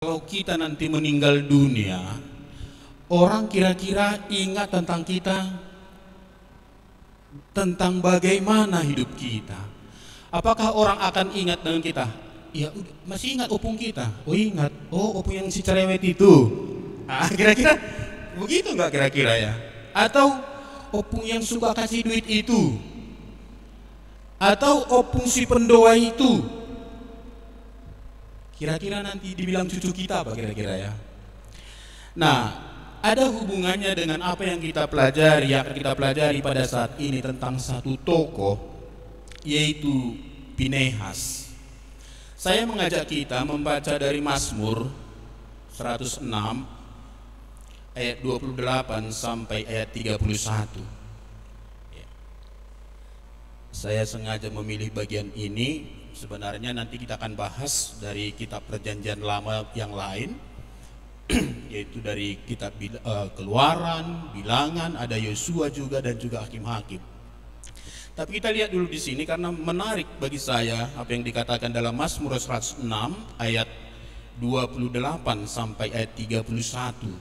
kalau kita nanti meninggal dunia, orang kira-kira ingat tentang kita, tentang bagaimana hidup kita. Apakah orang akan ingat dengan kita? Ya masih ingat opung kita. Oh ingat, oh opung yang si cerewet itu. Kira-kira begitu nggak kira-kira ya? Atau opung yang suka kasih duit itu? Atau opung si pendoa itu? Kira-kira nanti dibilang cucu kita apa kira-kira ya? Nah, ada hubungannya dengan apa yang kita pelajari, yang akan kita pelajari pada saat ini tentang satu tokoh, yaitu Pinehas. Saya mengajak kita membaca dari Mazmur 106 ayat 28 sampai ayat 31. Saya sengaja memilih bagian ini, sebenarnya nanti kita akan bahas dari kitab Perjanjian Lama yang lain, yaitu dari kitab Keluaran, Bilangan, ada Yosua juga dan juga Hakim-Hakim. Tapi kita lihat dulu di sini karena menarik bagi saya apa yang dikatakan dalam Mazmur 106 ayat 28 sampai ayat 31.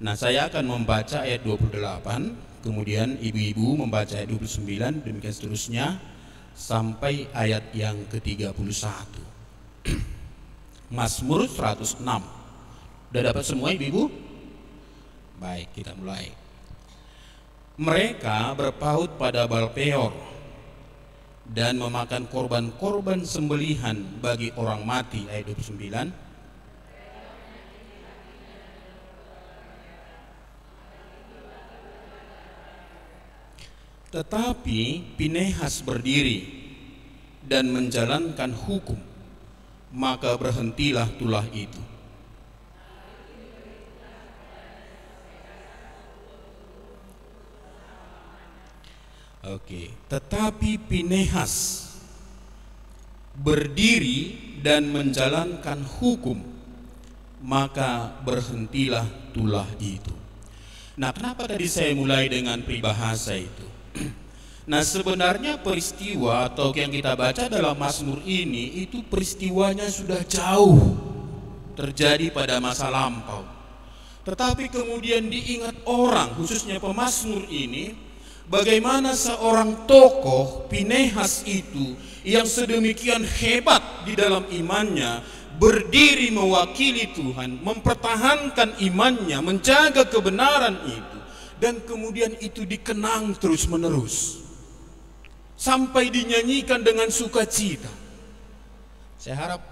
Nah, saya akan membaca ayat 28, kemudian ibu-ibu membaca ayat 29, demikian seterusnya sampai ayat yang ke-31. Mazmur 106. Udah dapat semua ibu-ibu? Baik, kita mulai. Mereka berpaut pada Baal-peor dan memakan korban-korban sembelihan bagi orang mati. Ayat 29. Tetapi Pinehas berdiri dan menjalankan hukum, maka berhentilah tulah itu. Oke, tetapi Pinehas berdiri dan menjalankan hukum, maka berhentilah tulah itu. Nah, kenapa tadi saya mulai dengan peribahasa itu? Nah, sebenarnya peristiwa atau yang kita baca dalam Mazmur ini itu peristiwanya sudah jauh terjadi pada masa lampau. Tetapi kemudian diingat orang, khususnya pemazmur ini, bagaimana seorang tokoh Pinehas itu yang sedemikian hebat di dalam imannya berdiri mewakili Tuhan, mempertahankan imannya, menjaga kebenaran itu, dan kemudian itu dikenang terus-menerus sampai dinyanyikan dengan sukacita. Saya harap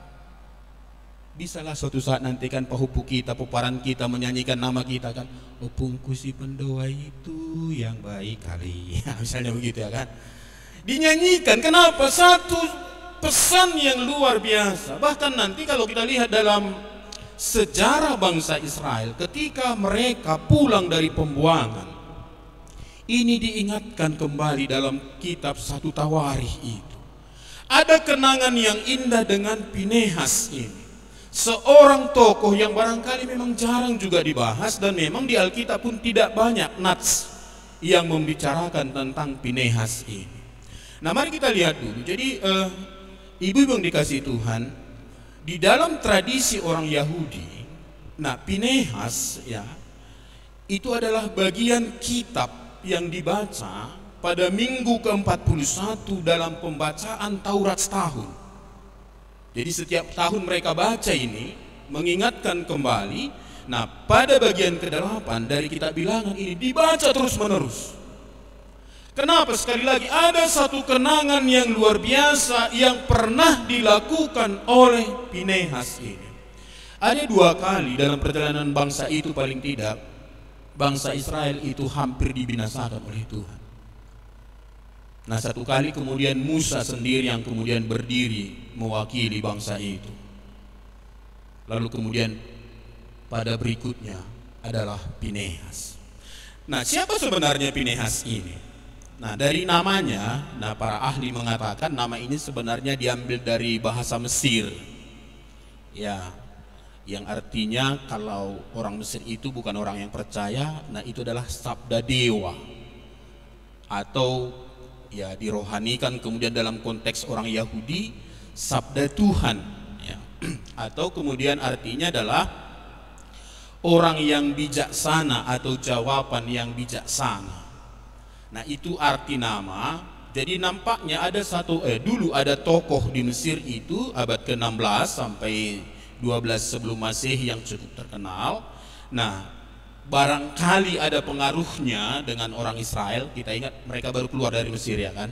bisalah suatu saat nanti kan pahupu kita, peparan kita menyanyikan nama kita kan, opungku si pendoa itu yang baik kali. Misalnya begitu ya kan. Dinyanyikan, kenapa? Satu pesan yang luar biasa. Bahkan nanti kalau kita lihat dalam sejarah bangsa Israel ketika mereka pulang dari pembuangan, ini diingatkan kembali dalam kitab 1 Tawarikh itu. Ada kenangan yang indah dengan Pinehas ini, seorang tokoh yang barangkali memang jarang juga dibahas, dan memang di Alkitab pun tidak banyak nats yang membicarakan tentang Pinehas ini. Nah, mari kita lihat dulu. Jadi ibu-ibu yang dikasihi Tuhan, di dalam tradisi orang Yahudi, nah Pinehas ya itu adalah bagian kitab yang dibaca pada minggu ke-41 dalam pembacaan Taurat setahun. Jadi setiap tahun mereka baca ini, mengingatkan kembali. Nah, pada bagian ke-8 dari kitab Bilangan ini dibaca terus-menerus. Kenapa? Sekali lagi ada satu kenangan yang luar biasa yang pernah dilakukan oleh Pinehas ini. Ada 2 kali dalam perjalanan bangsa itu, paling tidak bangsa Israel itu hampir dibinasakan oleh Tuhan. Nah, 1 kali kemudian Musa sendiri yang kemudian berdiri mewakili bangsa itu. Lalu kemudian pada berikutnya adalah Pinehas. Nah, siapa sebenarnya Pinehas ini? Nah, dari namanya, nah para ahli mengatakan nama ini sebenarnya diambil dari bahasa Mesir. Ya, yang artinya kalau orang Mesir itu bukan orang yang percaya, nah itu adalah sabda dewa, atau ya dirohanikan kemudian dalam konteks orang Yahudi sabda Tuhan ya. Atau kemudian artinya adalah orang yang bijaksana atau jawaban yang bijaksana. Nah, itu arti nama. Jadi nampaknya ada dulu ada tokoh di Mesir itu abad ke-16 sampai 12 sebelum Masehi yang cukup terkenal. Nah, barangkali ada pengaruhnya dengan orang Israel. Kita ingat mereka baru keluar dari Mesir, ya kan?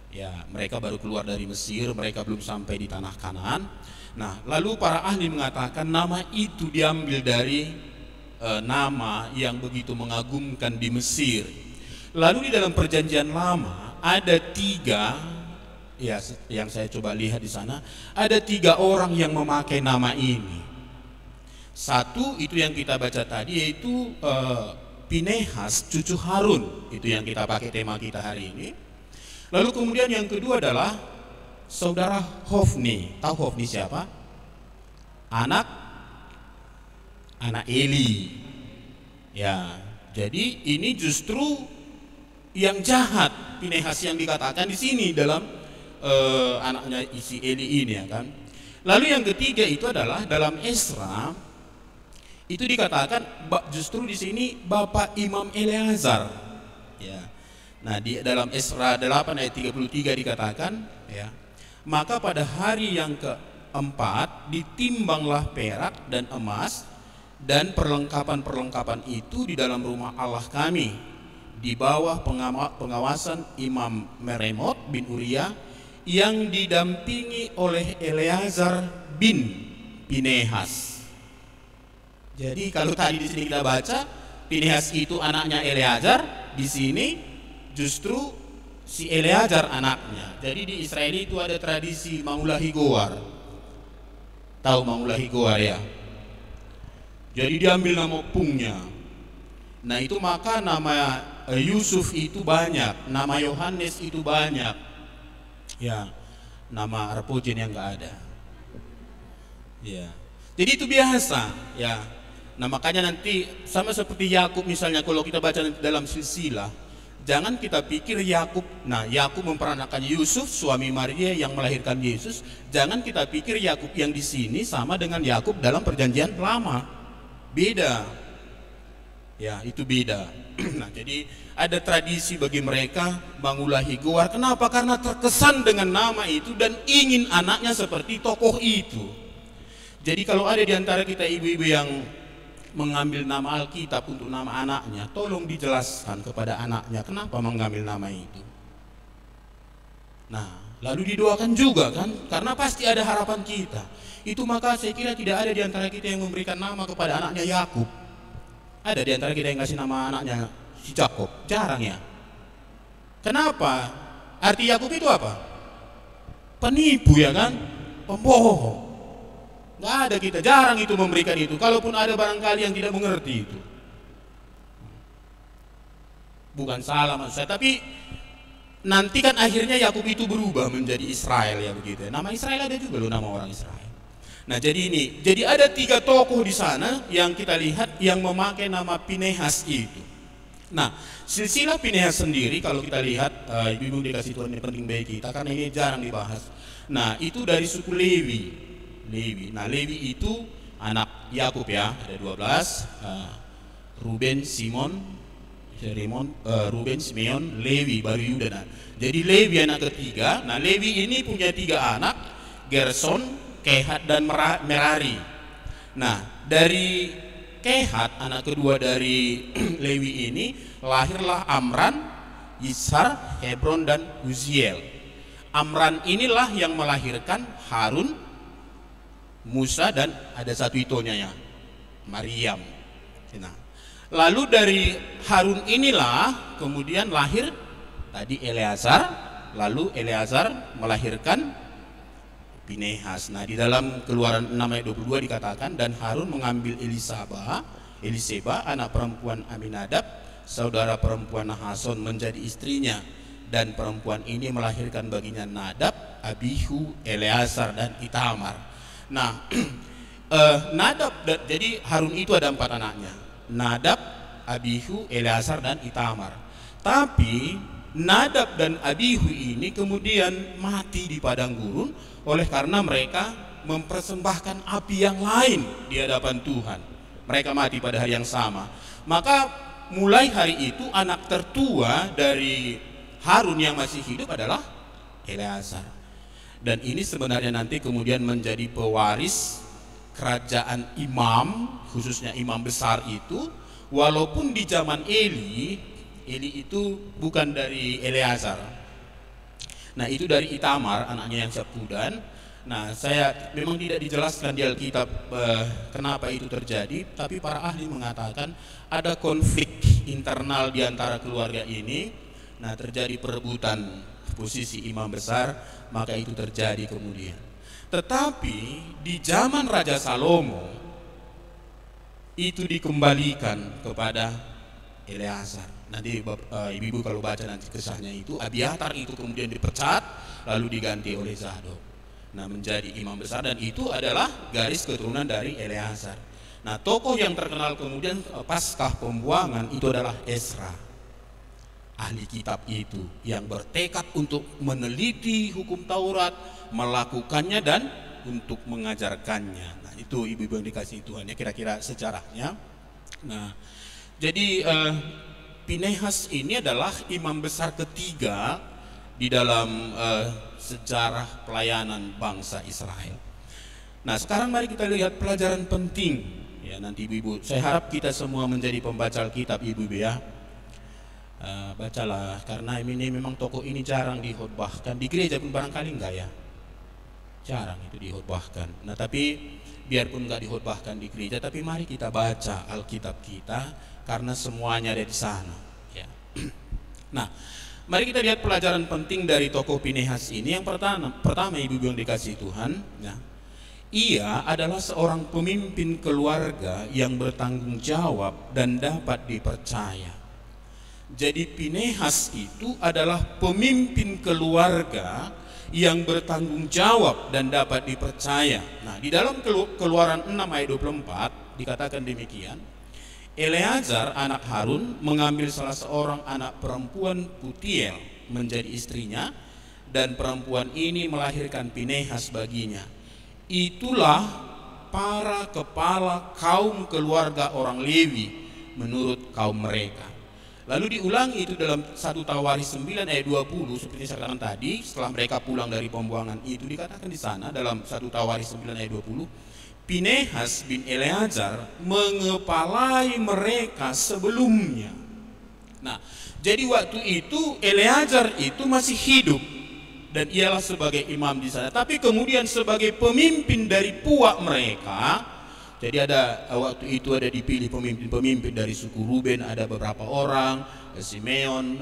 Ya, mereka baru keluar dari Mesir, mereka belum sampai di tanah Kanaan. Nah, lalu para ahli mengatakan nama itu diambil dari nama yang begitu mengagumkan di Mesir. Lalu di dalam Perjanjian Lama ada 3, ya, yang saya coba lihat di sana, ada 3 orang yang memakai nama ini. Satu itu yang kita baca tadi, yaitu Pinehas cucu Harun, itu yang kita pakai tema kita hari ini. Lalu kemudian yang kedua adalah saudara Hofni. Tahu Hofni siapa? Anak Eli. Ya, jadi ini justru yang jahat Pinehas yang dikatakan di sini dalam anaknya isi Eli ini, ya kan. Lalu yang ketiga itu adalah dalam Esra itu dikatakan justru di sini Bapak Imam Eleazar. Ya. Nah, di dalam Esra 8 ayat 33 dikatakan, ya, maka pada hari yang keempat ditimbanglah perak dan emas dan perlengkapan-perlengkapan itu di dalam rumah Allah kami di bawah pengawasan Imam Meremot bin Uria yang didampingi oleh Eleazar bin Pinehas. Jadi kalau tadi di sini kita baca Pinehas itu anaknya Eleazar, di sini justru si Eleazar anaknya. Jadi di Israel itu ada tradisi mangulahi goar. Tahu mangulahi goar, ya? Jadi diambil nama pungnya. Nah, itu maka nama Yusuf itu banyak, nama Yohanes itu banyak. Ya, nama Arpojen yang enggak ada. Ya. Jadi itu biasa, ya. Nah, makanya nanti sama seperti Yakub misalnya, kalau kita baca dalam silsilah, jangan kita pikir Yakub memperanakan Yusuf suami Maria yang melahirkan Yesus. Jangan kita pikir Yakub yang di sini sama dengan Yakub dalam Perjanjian Lama. Beda. Ya, itu beda. Nah, jadi ada tradisi bagi mereka mangulahi goar. Kenapa? Karena terkesan dengan nama itu dan ingin anaknya seperti tokoh itu. Jadi kalau ada di antara kita ibu-ibu yang mengambil nama Alkitab untuk nama anaknya, tolong dijelaskan kepada anaknya kenapa mengambil nama itu. Nah, lalu didoakan juga kan, karena pasti ada harapan kita. Itu maka saya kira tidak ada di antara kita yang memberikan nama kepada anaknya Yakub. Ada di antara kita yang kasih nama anaknya si Jakob? Jarang, ya. Kenapa? Arti Yakub itu apa? Penipu, ya kan? Pembohong. Nggak ada, kita jarang itu memberikan itu. Kalaupun ada barangkali yang tidak mengerti itu. Bukan salah maksud saya, tapi nanti kan akhirnya Yakub itu berubah menjadi Israel, ya begitu. Nama Israel ada juga loh, nama orang Israel. Nah, jadi ada 3 tokoh di sana yang kita lihat yang memakai nama Pinehas itu. Nah, silsilah Pinehas sendiri kalau kita lihat, ibu dikasih Tuhan ini penting bagi kita karena ini jarang dibahas. Nah, itu dari suku Lewi. Nah, Lewi itu anak Yakub, ya, ada 12, Ruben, Simeon, Lewi, baru Yuda. Nah, jadi Lewi anak ketiga. Nah, Lewi ini punya 3 anak, Gerson, Kehat, dan Merari. Nah, dari Kehat, anak kedua dari Lewi ini, lahirlah Amran, Yishar, Hebron, dan Uziel. Amran inilah yang melahirkan Harun, Musa, dan ada satu itonya, ya, Maryam. Nah, lalu dari Harun inilah kemudian lahir tadi Eleazar, lalu Eleazar melahirkan Pinehas. Nah, di dalam Keluaran 6 ayat 22 dikatakan, dan Harun mengambil Eliseba anak perempuan Aminadab, saudara perempuan Nahason, menjadi istrinya, dan perempuan ini melahirkan baginya Nadab, Abihu, Eleazar, dan Itamar. Nah, Nadab, jadi Harun itu ada 4 anaknya, Nadab, Abihu, Eleazar, dan Itamar. Tapi Nadab dan Abihu ini kemudian mati di padang gurun oleh karena mereka mempersembahkan api yang lain di hadapan Tuhan. Mereka mati pada hari yang sama. Maka mulai hari itu anak tertua dari Harun yang masih hidup adalah Eleazar. Dan ini sebenarnya nanti kemudian menjadi pewaris kerajaan imam, khususnya imam besar itu. Walaupun di zaman Eli itu bukan dari Eleazar. Nah, itu dari Itamar, anaknya yang Septudan. Nah, saya memang tidak dijelaskan di Alkitab kenapa itu terjadi, tapi para ahli mengatakan ada konflik internal di antara keluarga ini. Nah, terjadi perebutan posisi imam besar, maka itu terjadi kemudian. Tetapi di zaman Raja Salomo itu dikembalikan kepada Eleazar. Nanti ibu-ibu kalau baca nanti kisahnya itu, Abiatar itu kemudian dipecat lalu diganti oleh Zadok. Nah, menjadi imam besar, dan itu adalah garis keturunan dari Eleazar. Nah, tokoh yang terkenal kemudian pasca pembuangan itu adalah Ezra, ahli kitab itu yang bertekad untuk meneliti hukum Taurat, melakukannya dan untuk mengajarkannya. Nah, itu ibu-ibu yang dikasih Tuhan ya, kira-kira sejarahnya. Nah, jadi Pinehas ini adalah imam besar ketiga di dalam sejarah pelayanan bangsa Israel. Nah, sekarang mari kita lihat pelajaran penting ya nanti ibu-ibu. Saya harap kita semua menjadi pembaca Alkitab ibu-ibu ya. Bacalah, karena ini memang tokoh ini jarang dikhotbahkan di gereja pun barangkali enggak ya, jarang itu dikhotbahkan. Nah, tapi biarpun enggak dikhotbahkan di gereja, tapi mari kita baca Alkitab kita karena semuanya ada di sana ya. Nah, mari kita lihat pelajaran penting dari tokoh Pinehas ini. Yang pertama ibu-ibu yang dikasihi Tuhan ya, ia adalah seorang pemimpin keluarga yang bertanggung jawab dan dapat dipercaya. Jadi Pinehas itu adalah pemimpin keluarga yang bertanggung jawab dan dapat dipercaya. Nah, di dalam Keluaran 6 ayat 24 dikatakan demikian, Eleazar anak Harun mengambil salah seorang anak perempuan Putiel menjadi istrinya, dan perempuan ini melahirkan Pinehas baginya. Itulah para kepala kaum keluarga orang Lewi menurut kaum mereka. Lalu diulangi itu dalam 1 Tawaris 9 ayat 20 seperti saya katakan tadi, setelah mereka pulang dari pembuangan itu dikatakan di sana dalam 1 Tawaris 9 ayat 20, Pinehas bin Eleazar mengepalai mereka sebelumnya. Nah, jadi waktu itu Eleazar itu masih hidup dan ialah sebagai imam di sana, tapi kemudian sebagai pemimpin dari puak mereka. Jadi ada waktu itu ada dipilih pemimpin-pemimpin dari suku Ruben, ada beberapa orang, Simeon,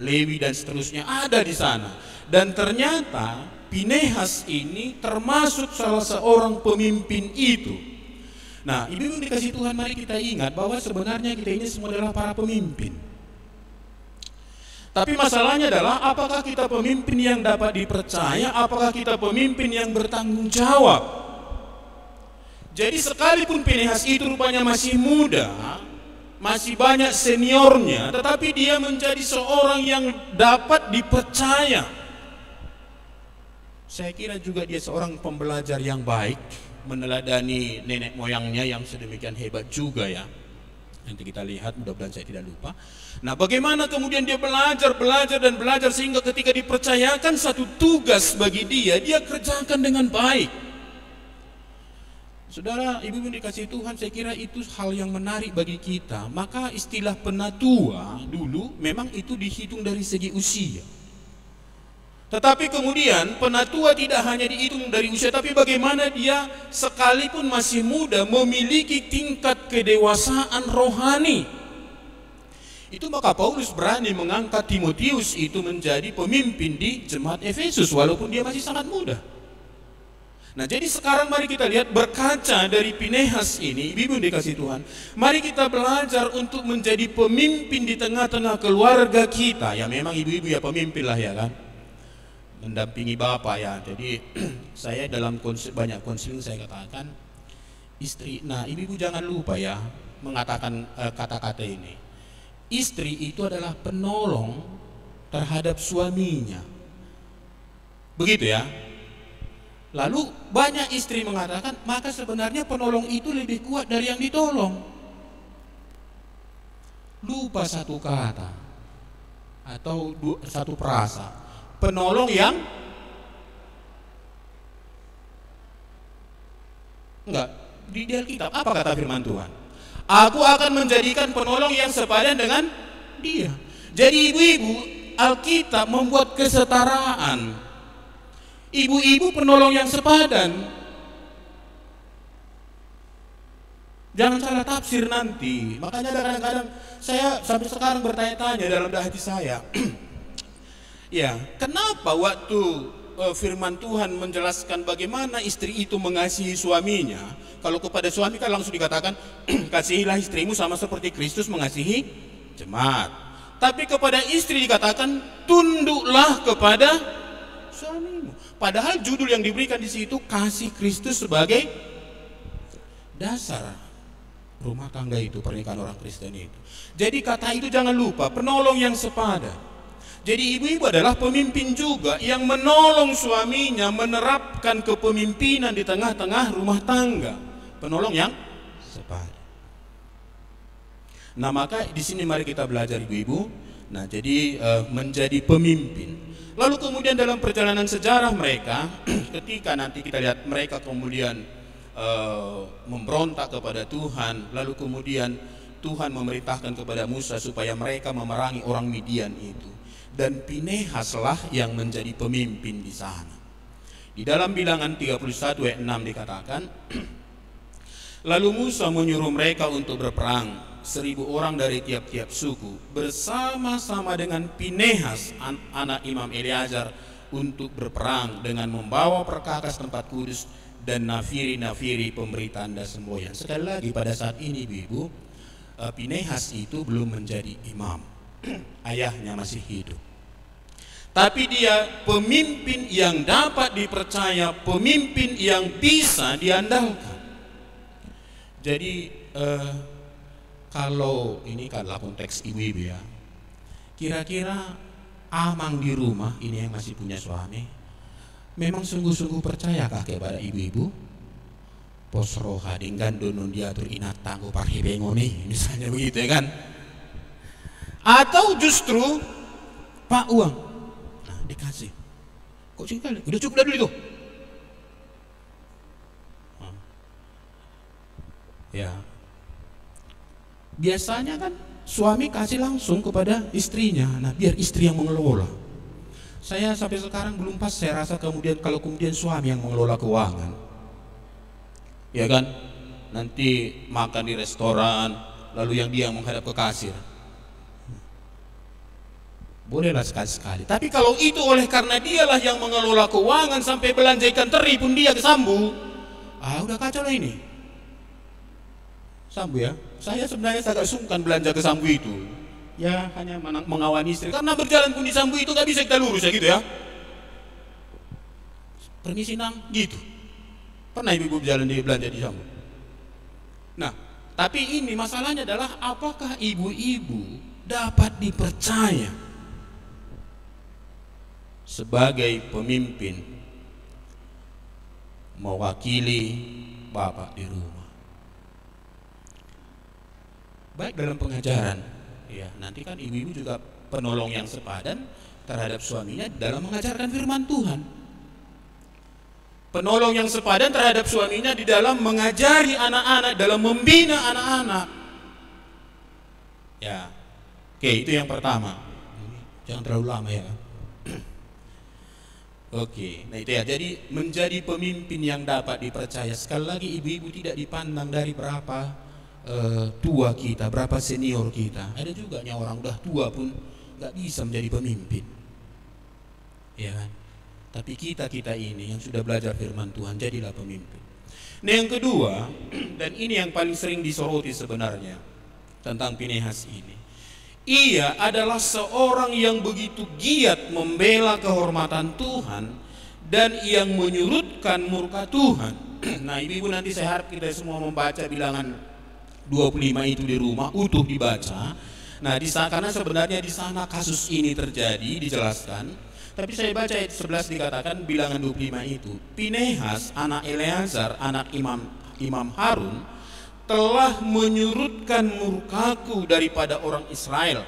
Lewi dan seterusnya ada di sana. Dan ternyata Pinehas ini termasuk salah seorang pemimpin itu. Nah, ibu-ibu dikasih Tuhan, mari kita ingat bahwa sebenarnya kita ini semua adalah para pemimpin. Tapi masalahnya adalah apakah kita pemimpin yang dapat dipercaya, apakah kita pemimpin yang bertanggung jawab. Jadi sekalipun Pinehas itu rupanya masih muda, masih banyak seniornya, tetapi dia menjadi seorang yang dapat dipercaya. Saya kira juga dia seorang pembelajar yang baik, meneladani nenek moyangnya yang sedemikian hebat juga ya. Nanti kita lihat, mudah-mudahan saya tidak lupa. Nah, bagaimana kemudian dia belajar sehingga ketika dipercayakan satu tugas bagi dia kerjakan dengan baik. Saudara, ibu-ibu dikasih Tuhan, saya kira itu hal yang menarik bagi kita. Maka istilah penatua dulu memang itu dihitung dari segi usia. Tetapi kemudian penatua tidak hanya dihitung dari usia, tapi bagaimana dia sekalipun masih muda memiliki tingkat kedewasaan rohani. Itu maka Paulus berani mengangkat Timotius itu menjadi pemimpin di jemaat Efesus walaupun dia masih sangat muda. Nah, jadi sekarang mari kita lihat, berkaca dari Pinehas ini, ibu-ibu dikasih Tuhan, mari kita belajar untuk menjadi pemimpin di tengah-tengah keluarga kita. Ya memang ibu-ibu ya pemimpin lah ya kan, mendampingi bapak ya. Jadi saya dalam banyak konseling saya katakan istri. Nah, ibu-ibu jangan lupa ya mengatakan kata-kata ini. Istri itu adalah penolong terhadap suaminya. Begitu ya. Lalu banyak istri mengatakan, maka sebenarnya penolong itu lebih kuat dari yang ditolong. Lupa satu kata atau satu frasa. Penolong yang enggak, di Alkitab apa kata firman Tuhan? Aku akan menjadikan penolong yang sepadan dengan dia. Jadi ibu-ibu, Alkitab membuat kesetaraan. Ibu-ibu penolong yang sepadan. Jangan salah tafsir nanti. Makanya kadang-kadang saya sampai sekarang bertanya-tanya dalam hati saya. Ya, kenapa waktu firman Tuhan menjelaskan bagaimana istri itu mengasihi suaminya, kalau kepada suami kan langsung dikatakan kasihilah istrimu sama seperti Kristus mengasihi jemaat. Tapi kepada istri dikatakan tunduklah kepada suamimu. Padahal judul yang diberikan di situ kasih Kristus sebagai dasar rumah tangga itu, pernikahan orang Kristen itu. Jadi kata itu jangan lupa, penolong yang sepadan. Jadi ibu-ibu adalah pemimpin juga yang menolong suaminya menerapkan kepemimpinan di tengah-tengah rumah tangga. Penolong yang sepadan. Nah, maka di sini mari kita belajar ibu-ibu. Nah, jadi menjadi pemimpin. Lalu kemudian dalam perjalanan sejarah mereka, ketika nanti kita lihat mereka kemudian memberontak kepada Tuhan, lalu kemudian Tuhan memerintahkan kepada Musa supaya mereka memerangi orang Midian itu. Dan Pinehaslah yang menjadi pemimpin di sana. Di dalam Bilangan 31 ayat 6 dikatakan, lalu Musa menyuruh mereka untuk berperang 1.000 orang dari tiap-tiap suku bersama-sama dengan Pinehas anak Imam Eleazar untuk berperang dengan membawa perkakas tempat kudus dan nafiri-nafiri pemberi tanda semboyan. Sekali lagi pada saat ini ibu, Pinehas itu belum menjadi imam. Ayahnya masih hidup, tapi dia pemimpin yang dapat dipercaya, pemimpin yang bisa diandalkan. Jadi kalau ini adalah konteks ibu-ibu ya, kira-kira amang di rumah ini yang masih punya suami memang sungguh-sungguh percayakah kepada ibu-ibu? Posroha dengan donon diatur inat tangguh parhebengoni misalnya begitu ya kan? Atau justru pak uang, nah dikasih, kok sih kali, udah cukup dulu itu. Ya, biasanya kan suami kasih langsung kepada istrinya, nah biar istri yang mengelola. Saya sampai sekarang belum pas, saya rasa kemudian kalau kemudian suami yang mengelola keuangan, ya kan, nanti makan di restoran, lalu yang dia menghadap ke kasir. Bolehlah sekali-sekali. Tapi kalau itu oleh karena dialah yang mengelola keuangan sampai belanja ikan teri pun dia ke Sambu, udah kacau lah ini. Sambu ya, saya sebenarnya agak sungkan belanja ke Sambu itu. Ya hanya mengawani istri, karena berjalan pun di Sambu itu gak bisa kita lurus ya gitu ya. Permisi nang, gitu. Pernah ibu berjalan di belanja di Sambu? Nah, tapi ini masalahnya adalah apakah ibu-ibu dapat dipercaya sebagai pemimpin mewakili bapak di rumah, baik dalam pengajaran ya, nanti kan ibu-ibu juga penolong yang sepadan terhadap suaminya dalam mengajarkan firman Tuhan, penolong yang sepadan terhadap suaminya di dalam mengajari anak-anak, dalam membina anak-anak ya. Oke, itu yang pertama, jangan terlalu lama ya. Oke, nah itu ya. Jadi menjadi pemimpin yang dapat dipercaya. Sekali lagi ibu-ibu tidak dipandang dari berapa tua kita, berapa senior kita. Ada juga yang orang udah tua pun nggak bisa menjadi pemimpin, ya kan? Tapi kita ini yang sudah belajar firman Tuhan, jadilah pemimpin. Nah yang kedua, dan ini yang paling sering disoroti sebenarnya tentang Pinehas ini, ia adalah seorang yang begitu giat membela kehormatan Tuhan dan yang menyurutkan murka Tuhan. Nah ibu-ibu nanti saya harap kita semua membaca Bilangan 25 itu di rumah, utuh dibaca. Nah karena sebenarnya di sana kasus ini terjadi, dijelaskan. Tapi saya baca ayat 11 dikatakan bilangan 25 itu, Pinehas anak Eleazar anak Imam Harun telah menyurutkan murkaku daripada orang Israel,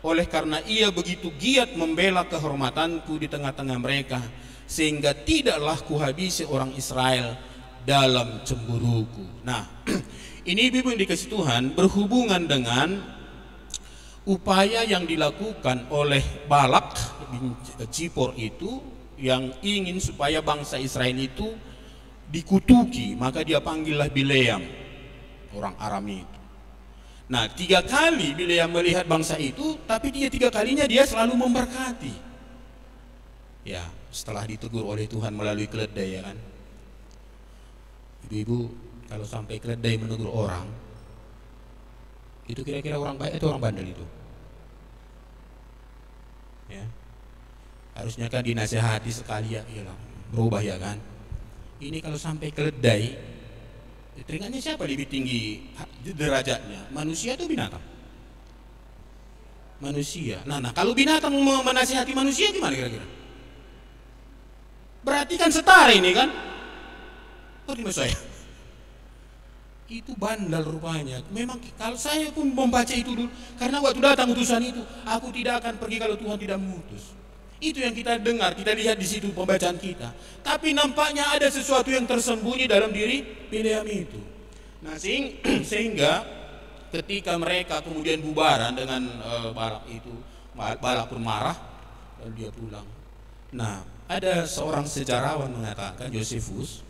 oleh karena ia begitu giat membela kehormatanku di tengah-tengah mereka, sehingga tidaklah kuhabisi orang Israel dalam cemburuku. Nah, ini ibu yang dikasih Tuhan berhubungan dengan upaya yang dilakukan oleh Balak bin Zipor itu, yang ingin supaya bangsa Israel itu dikutuki, maka dia panggillah Bileam, orang Aram itu. Nah, 3 kali Bileam melihat bangsa itu, tapi 3 kalinya dia selalu memberkati. Ya, setelah ditegur oleh Tuhan melalui keledai, ya kan. Ibu-ibu, kalau sampai keledai menegur orang, itu kira-kira orang baik atau orang bandel itu? Ya, harusnya kan dinasehati sekali ya, berubah ya kan. Ini kalau sampai keledai, teringatnya siapa lebih tinggi derajatnya? Manusia atau binatang? Manusia. Nah, kalau binatang menasihati manusia gimana kira-kira? Berarti kan setara ini kan? Terima saya. Itu bandel rupanya. Memang kalau saya pun membaca itu dulu, karena waktu datang utusan itu, aku tidak akan pergi kalau Tuhan tidak mengutus. Itu yang kita dengar, kita lihat di situ pembacaan kita. Tapi nampaknya ada sesuatu yang tersembunyi dalam diri Bileam itu. Nah, sehingga ketika mereka kemudian bubaran dengan Balak itu, Balak pun marah lalu dia pulang. Nah, ada seorang sejarawan mengatakan, Josephus,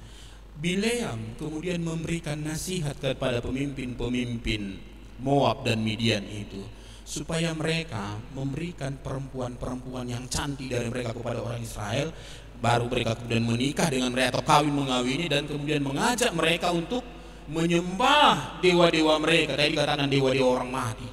Bileam kemudian memberikan nasihat kepada pemimpin-pemimpin Moab dan Midian itu, supaya mereka memberikan perempuan-perempuan yang cantik dari mereka kepada orang Israel, baru mereka kemudian menikah dengan mereka atau kawin mengawini, dan kemudian mengajak mereka untuk menyembah dewa-dewa mereka. Tadi dikatakan dewa-dewa orang mati,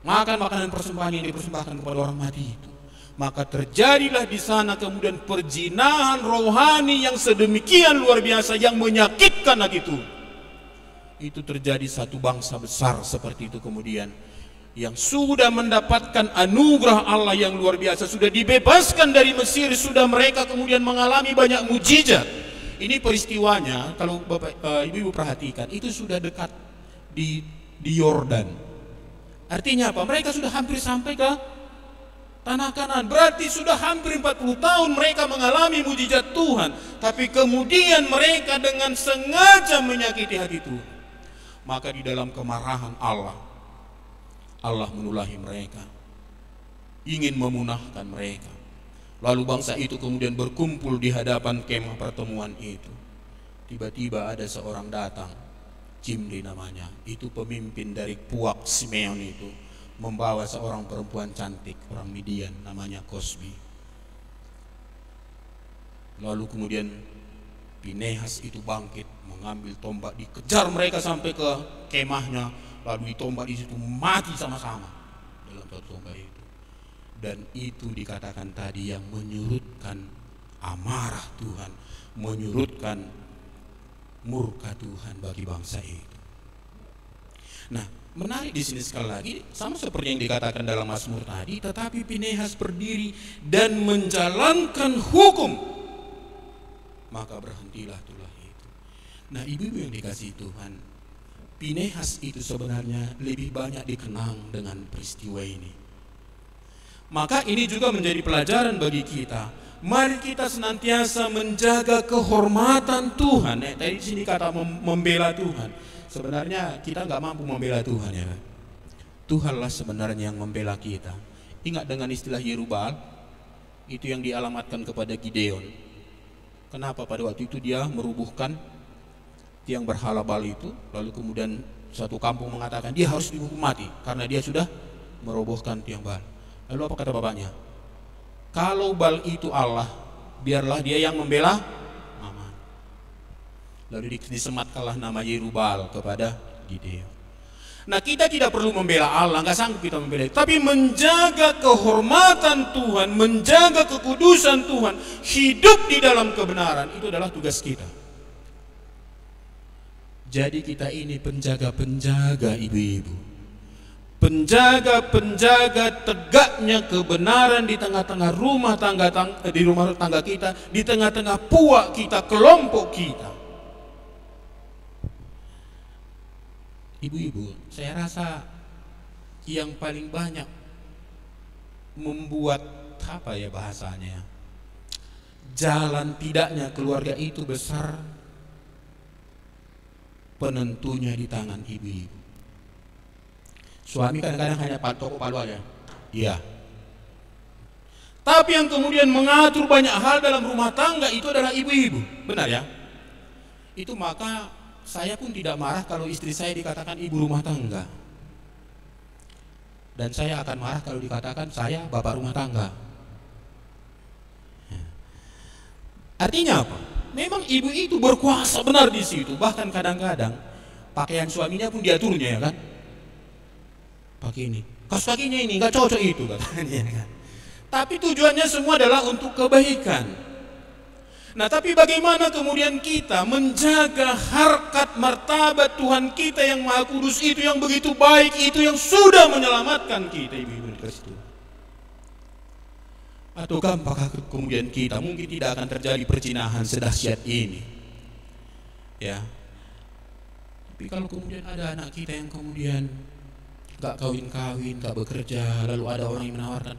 makan makanan persembahan yang dipersembahkan kepada orang mati itu. Maka terjadilah di sana kemudian perzinahan rohani yang sedemikian luar biasa, yang menyakitkan hati Tuhan. Itu terjadi satu bangsa besar seperti itu kemudian, yang sudah mendapatkan anugerah Allah yang luar biasa, sudah dibebaskan dari Mesir, sudah mereka kemudian mengalami banyak mujizat. Ini peristiwanya, kalau Bapak Ibu perhatikan, itu sudah dekat di Yordan. Artinya apa? Mereka sudah hampir sampai ke tanah Kanaan. Berarti sudah hampir 40 tahun mereka mengalami mujizat Tuhan, tapi kemudian mereka dengan sengaja menyakiti hati Tuhan. Maka di dalam kemarahan Allah menulahi mereka, ingin memunahkan mereka. Lalu bangsa itu kemudian berkumpul di hadapan kemah pertemuan itu. Tiba-tiba ada seorang datang, Jimri namanya, itu pemimpin dari puak Simeon itu, membawa seorang perempuan cantik, orang Midian namanya Kosbi. Lalu kemudian Pinehas itu bangkit, mengambil tombak, dikejar mereka sampai ke kemahnya, lalu ditombak di situ, mati sama-sama dalam satu tombak itu. Dan itu dikatakan tadi yang menyurutkan amarah Tuhan, menyurutkan murka Tuhan bagi bangsa itu. Nah, menarik di sini sekali lagi, sama seperti yang dikatakan dalam Mazmur tadi, tetapi Pinehas berdiri dan menjalankan hukum, maka berhentilah tulah itu. Nah, ibu-ibu yang dikasihi Tuhan, Pinehas itu sebenarnya lebih banyak dikenang dengan peristiwa ini. Maka ini juga menjadi pelajaran bagi kita. Mari kita senantiasa menjaga kehormatan Tuhan. Tadi di sini kata membela Tuhan. Sebenarnya kita nggak mampu membela Tuhan, ya. Tuhanlah sebenarnya yang membela kita. Ingat dengan istilah Yerubal, itu yang dialamatkan kepada Gideon. Kenapa pada waktu itu dia merubuhkan tiang berhala Baal itu, lalu kemudian satu kampung mengatakan dia harus dihukum mati karena dia sudah merobohkan tiang Baal. Lalu apa kata bapaknya? Kalau Baal itu Allah, biarlah dia yang membela Aman. Lalu disematkanlah nama Yerubal kepada Gideon. Nah, kita tidak perlu membela Allah, nggak sanggup kita membela, tapi menjaga kehormatan Tuhan, menjaga kekudusan Tuhan, hidup di dalam kebenaran, itu adalah tugas kita. Jadi kita ini penjaga-penjaga, ibu-ibu, penjaga-penjaga tegaknya kebenaran di tengah-tengah rumah tangga kita, di tengah-tengah puak kita, kelompok kita. Ibu-ibu, saya rasa yang paling banyak membuat apa ya bahasanya, jalan tidaknya keluarga itu besar, penentunya di tangan ibu-ibu. Suami kadang-kadang hanya toko palu aja, iya. Tapi yang kemudian mengatur banyak hal dalam rumah tangga itu adalah ibu-ibu, benar ya? Itu maka saya pun tidak marah kalau istri saya dikatakan ibu rumah tangga, dan saya akan marah kalau dikatakan saya bapak rumah tangga. Artinya apa? Memang ibu itu berkuasa benar di situ. Bahkan kadang-kadang pakaian suaminya pun diaturnya, ya kan? Pakai ini, kaos kakinya ini nggak cocok itu katanya, kan? Tapi tujuannya semua adalah untuk kebaikan. Nah, tapi bagaimana kemudian kita menjaga harkat martabat Tuhan kita yang Maha Kudus itu, yang begitu baik itu, yang sudah menyelamatkan kita, ibu-ibu Kristus? Ataukah apakah kemudian kita mungkin tidak akan terjadi perzinahan sedahsyat ini, ya? Tapi kalau kemudian ada anak kita yang kemudian gak kawin-kawin, gak bekerja, lalu ada orang yang menawarkan,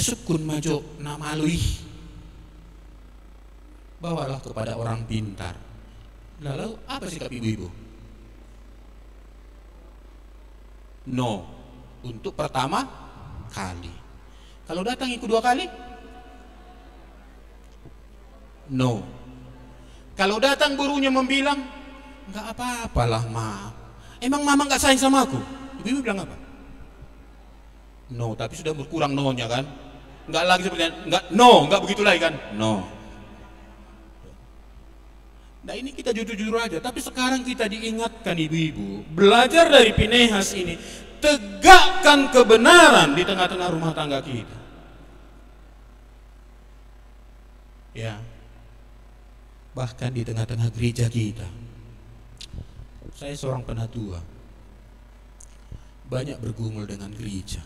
sukun majo nak malui, bawalah kepada orang pintar. Lalu apa sikap ibu-ibu? No, untuk pertama kali. Kalau datang yang kedua kali, no. Kalau datang gurunya membilang, nggak apa-apalah ma, emang mama nggak sayang sama aku, ibu bilang apa? No, tapi sudah berkurang no-nya kan? Nggak lagi seperti nggak begitu lagi kan? No. Nah, ini kita jujur-jujur aja. Tapi sekarang kita diingatkan ibu-ibu, belajar dari Pinehas ini, tegakkan kebenaran di tengah-tengah rumah tangga kita. Ya, bahkan di tengah-tengah gereja kita. Saya seorang penatua, banyak bergumul dengan gereja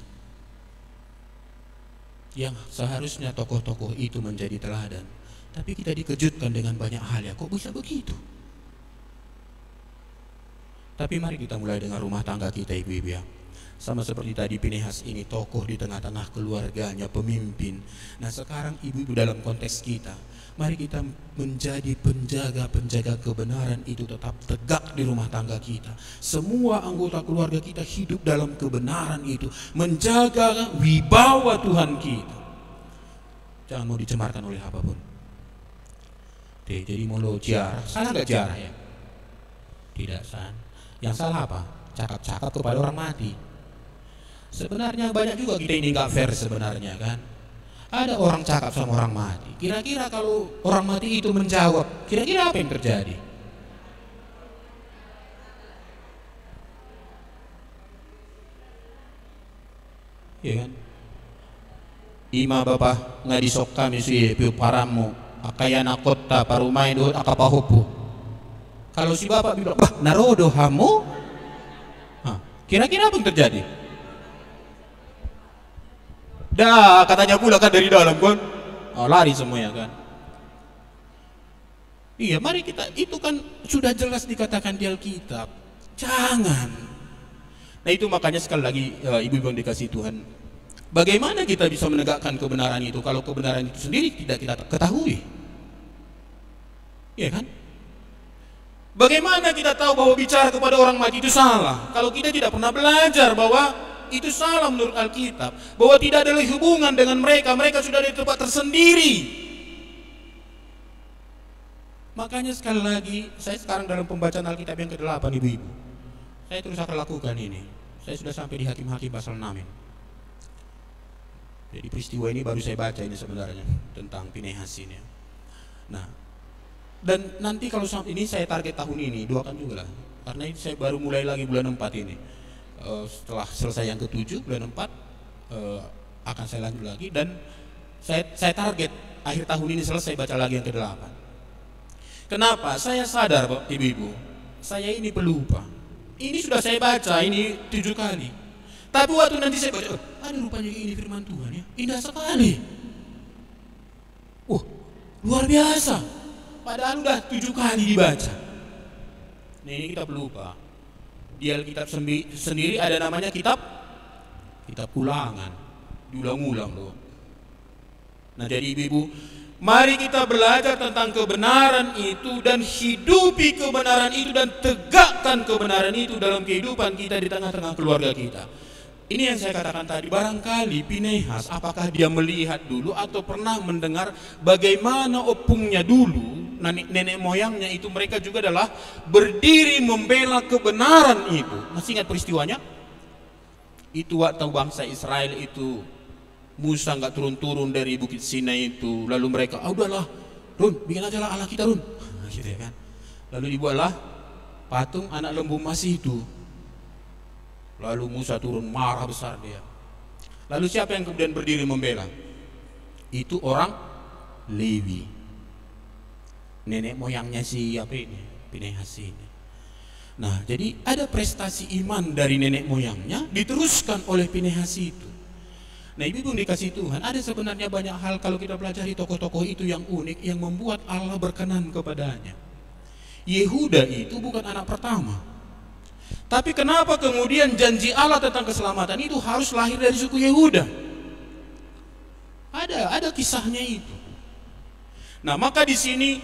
yang seharusnya tokoh-tokoh itu menjadi teladan, tapi kita dikejutkan dengan banyak hal. Ya, kok bisa begitu? Tapi mari kita mulai dengan rumah tangga kita, ibu-ibu ya. Sama seperti tadi Pinehas ini tokoh di tengah-tengah keluarganya, pemimpin. Nah, sekarang ibu-ibu dalam konteks kita, mari kita menjadi penjaga-penjaga kebenaran itu tetap tegak di rumah tangga kita. Semua anggota keluarga kita hidup dalam kebenaran itu, menjaga wibawa Tuhan kita. Jangan mau dicemarkan oleh apapun. Jadi mau lo ziarah, salah nggak ziarah ya? Tidak salah. Yang salah apa? Cakap-cakap kepada orang mati. Sebenarnya banyak juga kita ini nggak fair sebenarnya, kan? Ada orang cakap sama orang mati. Kira-kira kalau orang mati itu menjawab, kira-kira apa yang terjadi? Iya kan? Ima bapak ngadisok kami sih piu paramu, akayana kota parumai doh akapahopu. Kalau si bapak bilang, bah narodo hamu, kira-kira apa yang terjadi? Dah katanya pula kan dari dalam kan, lari semuanya kan. Iya, mari kita, itu kan sudah jelas dikatakan di Alkitab. Jangan. Nah, itu makanya sekali lagi ibu-ibu yang dikasihi Tuhan, bagaimana kita bisa menegakkan kebenaran itu kalau kebenaran itu sendiri tidak kita ketahui? Iya kan? Bagaimana kita tahu bahwa bicara kepada orang mati itu salah kalau kita tidak pernah belajar bahwa itu salah menurut Alkitab, bahwa tidak ada hubungan dengan mereka, mereka sudah di tempat tersendiri. Makanya sekali lagi, saya sekarang dalam pembacaan Alkitab yang ke-8, ibu-ibu, saya terus akan lakukan ini. Saya sudah sampai di Hakim-Hakim pasal 6 ini. Jadi peristiwa ini baru saya baca ini sebenarnya tentang Pinehas ini. Nah, dan nanti kalau saat ini saya target tahun ini doakan juga lah, karena ini saya baru mulai lagi bulan 4 ini. Setelah selesai yang ke-7 bulan 4 akan saya lanjut lagi, dan saya target akhir tahun ini selesai baca lagi yang ke-8. Kenapa? Saya sadar ibu-ibu, saya ini pelupa. Ini sudah saya baca ini 7 kali, Tapi waktu nanti saya baca, ada rupanya ini firman Tuhan ya, indah sekali. Luar biasa. Padahal udah 7 kali dibaca. Nah ini kita pelupa. Di Alkitab sendiri ada namanya kitab ulangan, diulang-ulang loh. Nah jadi ibu-ibu, mari kita belajar tentang kebenaran itu dan hidupi kebenaran itu dan tegakkan kebenaran itu dalam kehidupan kita di tengah-tengah keluarga kita. Ini yang saya katakan tadi, barangkali Pinehas apakah dia melihat dulu atau pernah mendengar bagaimana opungnya dulu, nenek moyangnya itu mereka juga adalah berdiri membela kebenaran itu. Masih ingat peristiwanya? Itu waktu bangsa Israel itu Musa nggak turun-turun dari Bukit Sinai itu, lalu mereka, udahlah, Run, bikin aja lah Allah kita, Run, gitu ya kan. Lalu dibuatlah patung anak lembu emas itu. Lalu Musa turun, marah besar dia. Lalu siapa yang kemudian berdiri membela? Itu orang Lewi, nenek moyangnya si apa ini, Pinehas ini. Nah, jadi ada prestasi iman dari nenek moyangnya diteruskan oleh Pinehas itu. Nah, ibu dikasih Tuhan, ada sebenarnya banyak hal kalau kita pelajari tokoh-tokoh itu yang unik yang membuat Allah berkenan kepadanya. Yehuda itu bukan anak pertama. Tapi kenapa kemudian janji Allah tentang keselamatan itu harus lahir dari suku Yehuda? Ada kisahnya itu. Nah, maka di sini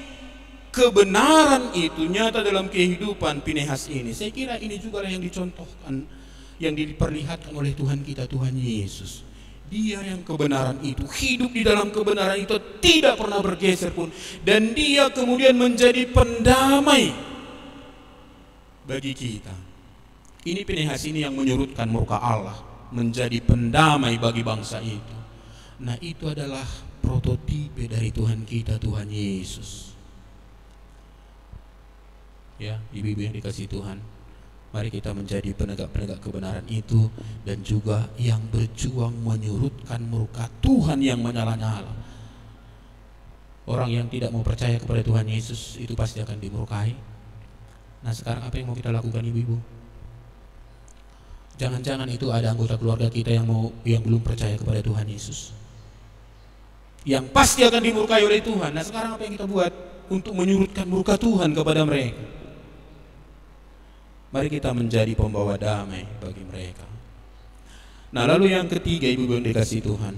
kebenaran itu nyata dalam kehidupan Pinehas ini. Saya kira ini juga yang dicontohkan, yang diperlihatkan oleh Tuhan kita, Tuhan Yesus. Dia yang kebenaran itu, hidup di dalam kebenaran itu, tidak pernah bergeser pun. Dan dia kemudian menjadi pendamai bagi kita. Ini Pinehas ini yang menyurutkan murka Allah, menjadi pendamai bagi bangsa itu. Nah, itu adalah prototipe dari Tuhan kita, Tuhan Yesus. Ya, ibu-ibu yang dikasihi Tuhan, mari kita menjadi penegak-penegak kebenaran itu dan juga yang berjuang menyurutkan murka Tuhan yang menyala-nyala. Orang yang tidak mau percaya kepada Tuhan Yesus itu pasti akan dimurkai. Nah, sekarang apa yang mau kita lakukan, ibu-ibu? Jangan-jangan itu ada anggota keluarga kita yang belum percaya kepada Tuhan Yesus, yang pasti akan dimurkai oleh Tuhan. Nah, sekarang apa yang kita buat untuk menyurutkan murka Tuhan kepada mereka? Mari kita menjadi pembawa damai bagi mereka. Nah, lalu yang ketiga, ibu-ibu yang dikasihi Tuhan,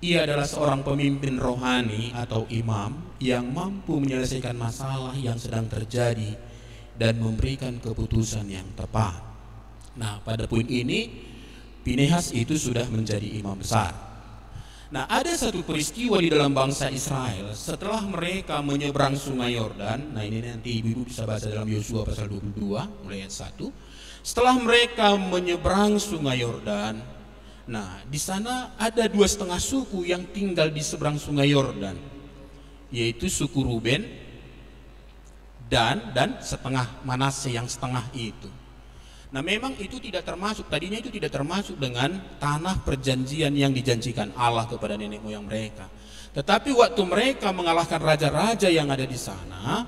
ia adalah seorang pemimpin rohani atau imam yang mampu menyelesaikan masalah yang sedang terjadi dan memberikan keputusan yang tepat. Nah, pada poin ini Pinehas itu sudah menjadi imam besar. Nah, ada satu peristiwa di dalam bangsa Israel setelah mereka menyeberang sungai Yordan. Nah, ini nanti ibu-ibu bisa baca dalam Yosua pasal 22 mulai ayat 1. Setelah mereka menyeberang sungai Yordan, nah di sana ada 2,5 suku yang tinggal di seberang sungai Yordan, yaitu suku Ruben dan setengah Manasye yang setengah itu. Nah, memang itu tidak termasuk, tadinya itu tidak termasuk dengan tanah perjanjian yang dijanjikan Allah kepada nenek moyang mereka. Tetapi waktu mereka mengalahkan raja-raja yang ada di sana,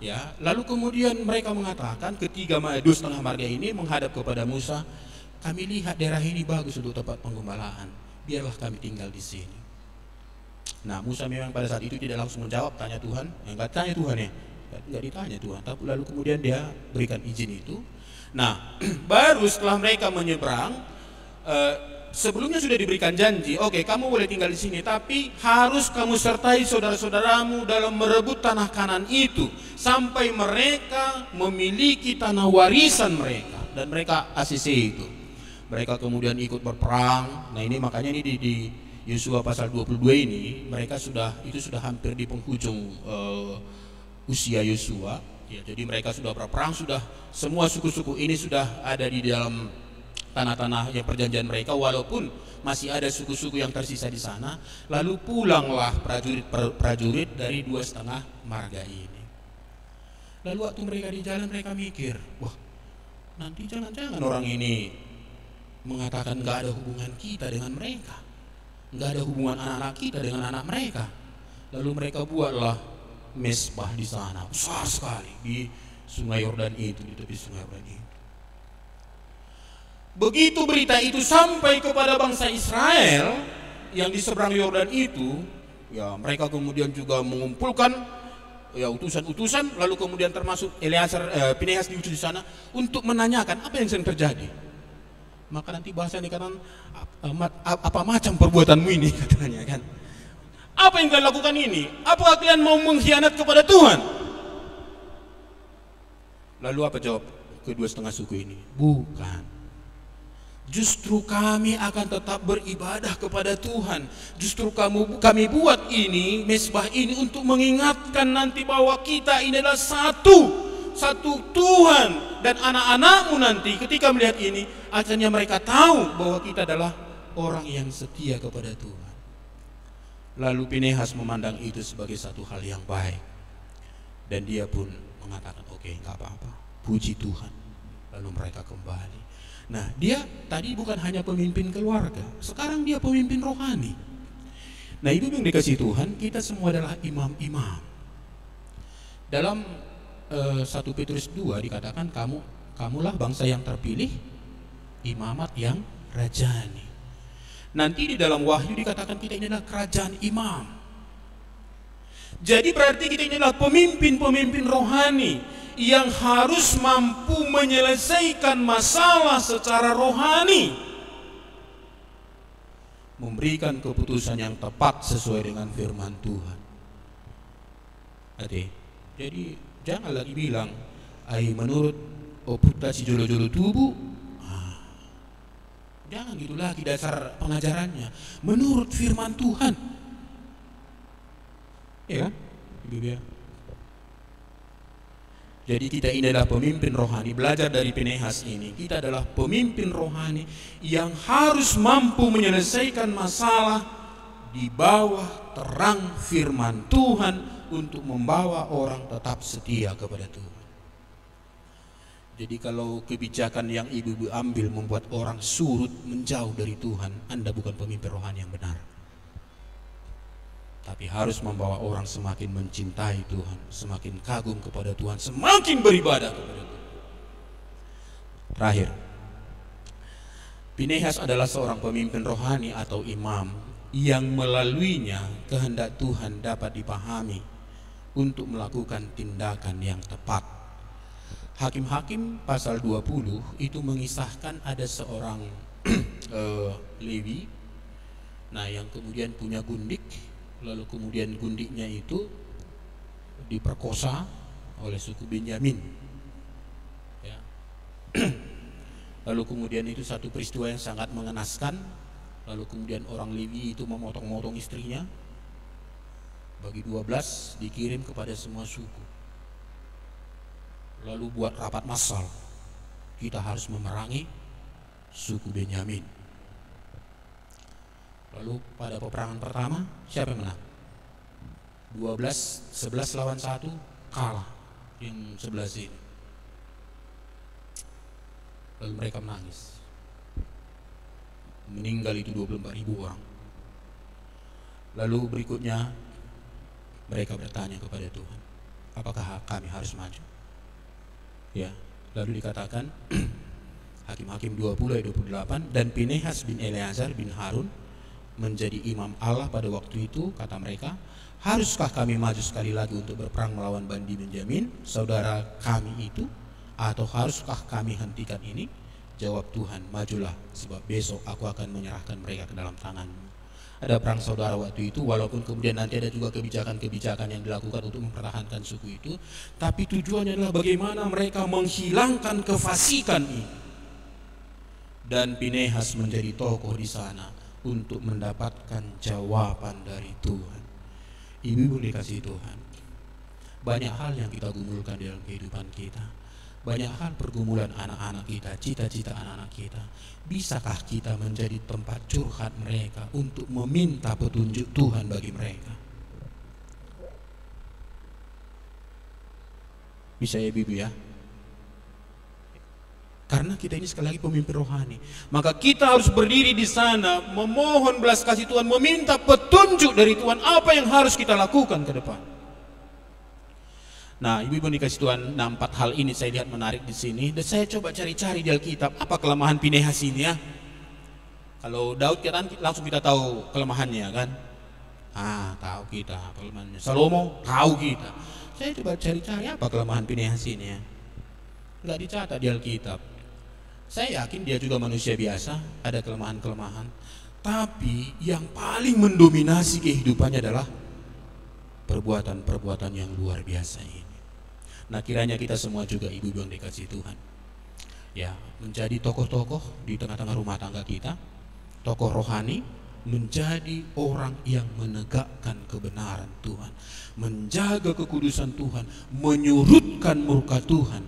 ya, lalu kemudian mereka mengatakan, ketiga 2,5 marga ini menghadap kepada Musa, kami lihat daerah ini bagus untuk tempat penggembalaan, biarlah kami tinggal di sini. Nah, Musa memang pada saat itu tidak langsung menjawab, tanya Tuhan, enggak tanya Tuhan ya, enggak ditanya Tuhan, tapi lalu kemudian dia berikan izin itu. Nah, baru setelah mereka menyeberang, sebelumnya sudah diberikan janji, oke, kamu boleh tinggal di sini, tapi harus kamu sertai saudara-saudaramu dalam merebut tanah Kanan itu sampai mereka memiliki tanah warisan mereka, dan mereka ACC itu. Mereka kemudian ikut berperang. Nah, ini makanya ini di Yosua pasal 22 ini mereka sudah hampir di penghujung usia Yosua. Ya, jadi mereka sudah berperang, sudah semua suku-suku ini sudah ada di dalam tanah-tanah yang perjanjian mereka, walaupun masih ada suku-suku yang tersisa di sana. Lalu pulanglah prajurit dari 2,5 marga ini. Lalu waktu mereka di jalan, mereka mikir, wah, nanti jangan-jangan orang ini mengatakan nggak ada hubungan kita dengan mereka, nggak ada hubungan anak-anak kita dengan anak mereka. Lalu mereka buatlah mesbah di sana besar sekali di sungai Yordan itu, di tepi sungai Yordan itu. Begitu berita itu sampai kepada bangsa Israel yang di seberang Yordan itu, ya mereka kemudian juga mengumpulkan ya utusan-utusan, lalu kemudian termasuk Pinehas diutus di sana untuk menanyakan apa yang sedang terjadi. Maka nanti bahasa dikatakan apa macam perbuatanmu ini, katanya kan. Apa yang kalian lakukan ini? Apakah kalian mau mengkhianat kepada Tuhan? Lalu apa jawab kedua setengah suku ini? Bukan. Justru kami akan tetap beribadah kepada Tuhan. Justru kami buat ini, mezbah ini untuk mengingatkan nanti bahwa kita ini adalah satu Tuhan. Dan anak-anakmu nanti ketika melihat ini, akhirnya mereka tahu bahwa kita adalah orang yang setia kepada Tuhan. Lalu Pinehas memandang itu sebagai satu hal yang baik. Dan dia pun mengatakan, oke, nggak apa-apa, puji Tuhan. Lalu mereka kembali. Nah, dia tadi bukan hanya pemimpin keluarga, sekarang dia pemimpin rohani. Nah, ibu yang dikasih Tuhan, kita semua adalah imam-imam. Dalam 1 Petrus 2 dikatakan kamulah bangsa yang terpilih, imamat yang rajani. Nanti di dalam Wahyu dikatakan kita ini adalah kerajaan imam. Jadi berarti kita ini adalah pemimpin-pemimpin rohani yang harus mampu menyelesaikan masalah secara rohani, memberikan keputusan yang tepat sesuai dengan firman Tuhan. Jadi jangan lagi bilang menurut oputa si jolo-jolo tubuh. Jangan gitu lagi dasar pengajarannya. Menurut firman Tuhan. Ya kan? Ibu-ibu. Jadi kita ini adalah pemimpin rohani. Belajar dari Pinehas ini, kita adalah pemimpin rohani yang harus mampu menyelesaikan masalah di bawah terang firman Tuhan untuk membawa orang tetap setia kepada Tuhan. Jadi kalau kebijakan yang ibu-ibu ambil membuat orang surut menjauh dari Tuhan, Anda bukan pemimpin rohani yang benar. Tapi harus membawa orang semakin mencintai Tuhan, semakin kagum kepada Tuhan, semakin beribadah kepada Tuhan. Terakhir, Pinehas adalah seorang pemimpin rohani atau imam yang melaluinya kehendak Tuhan dapat dipahami untuk melakukan tindakan yang tepat. Hakim-hakim pasal 20 itu mengisahkan ada seorang Lewi, nah yang kemudian punya gundik. Lalu kemudian gundiknya itu diperkosa oleh suku Benyamin. Ya. Lalu kemudian itu satu peristiwa yang sangat mengenaskan. Lalu kemudian orang Lewi itu memotong-motong istrinya. Bagi 12 dikirim kepada semua suku. Lalu buat rapat massal. Kita harus memerangi suku Benyamin. Lalu pada peperangan pertama siapa yang menang? 11 lawan 1 kalah yang sebelah sini. Lalu mereka menangis. Meninggal itu 24.000 orang. Lalu berikutnya mereka bertanya kepada Tuhan, apakah kami harus maju? Ya, lalu dikatakan Hakim-Hakim 20 ayat 28, dan Pinehas bin Eleazar bin Harun menjadi imam Allah pada waktu itu. Kata mereka, haruskah kami maju sekali lagi untuk berperang melawan Bani Benyamin, saudara kami itu, atau haruskah kami hentikan ini? Jawab Tuhan, majulah, sebab besok aku akan menyerahkan mereka ke dalam tanganmu. Ada perang saudara waktu itu, walaupun kemudian nanti ada juga kebijakan-kebijakan yang dilakukan untuk mempertahankan suku itu, tapi tujuannya adalah bagaimana mereka menghilangkan kefasikan ini. Dan Pinehas menjadi tokoh di sana untuk mendapatkan jawaban dari Tuhan. Ibu dikasih Tuhan, banyak hal yang kita gumulkan dalam kehidupan kita, banyak hal pergumulan anak-anak kita, cita-cita anak-anak kita. Bisakah kita menjadi tempat curhat mereka untuk meminta petunjuk Tuhan bagi mereka? Bisa ya ibu ya? Karena kita ini sekali lagi pemimpin rohani, maka kita harus berdiri di sana memohon belas kasih Tuhan, meminta petunjuk dari Tuhan apa yang harus kita lakukan ke depan. Nah, ibu-ibu dikasih Tuhan, 4 hal ini saya lihat menarik di sini. Dan saya coba cari-cari di Alkitab, apa kelemahan Pinehas ini ya? Kalau Daud kan langsung kita tahu kelemahannya kan? Tahu kita kelemahannya. Salomo tahu kita. Saya coba cari-cari apa kelemahan Pinehas ini ya? Nggak dicatat di Alkitab. Saya yakin dia juga manusia biasa, ada kelemahan-kelemahan. Tapi yang paling mendominasi kehidupannya adalah perbuatan-perbuatan yang luar biasa ini. Nah, kiranya kita semua juga ibu-ibu yang dikasih Tuhan, ya, menjadi tokoh-tokoh di tengah-tengah rumah tangga kita, tokoh rohani, menjadi orang yang menegakkan kebenaran Tuhan, menjaga kekudusan Tuhan, menyurutkan murka Tuhan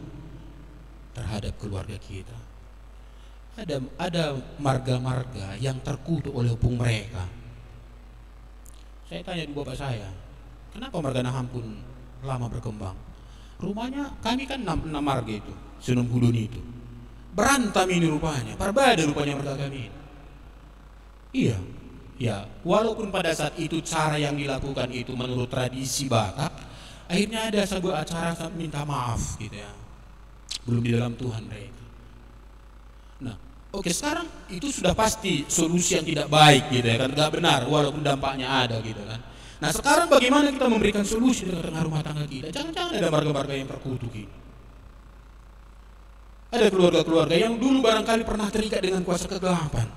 terhadap keluarga kita. Ada marga-marga yang terkutuk oleh opung mereka. Saya tanya di bapak saya, kenapa marga Naham pun lama berkembang? Rumahnya kami kan 6 marga itu, Sunan Hudun itu. Berantam ini rupanya, perbeda rupanya marga kami. Iya, ya, walaupun pada saat itu cara yang dilakukan itu menurut tradisi Batak, akhirnya ada sebuah acara minta maaf gitu ya. Belum di dalam Tuhan mereka. Nah, oke, sekarang itu sudah pasti solusi yang tidak baik gitu ya kan, nggak benar walaupun dampaknya ada gitu kan. Nah, sekarang bagaimana kita memberikan solusi di tengah rumah tangga kita? Jangan-jangan ada marga-marga yang terkutuk ini. Ada keluarga-keluarga yang dulu barangkali pernah terikat dengan kuasa kegelapan.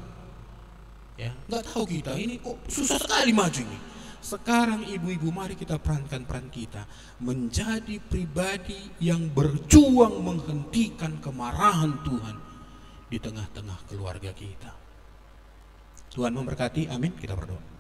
Ya, nggak tahu kita ini kok susah sekali maju ini. Sekarang ibu-ibu, mari kita perankan peran kita menjadi pribadi yang berjuang menghentikan kemarahan Tuhan di tengah-tengah keluarga kita. Tuhan memberkati, amin. Kita berdoa.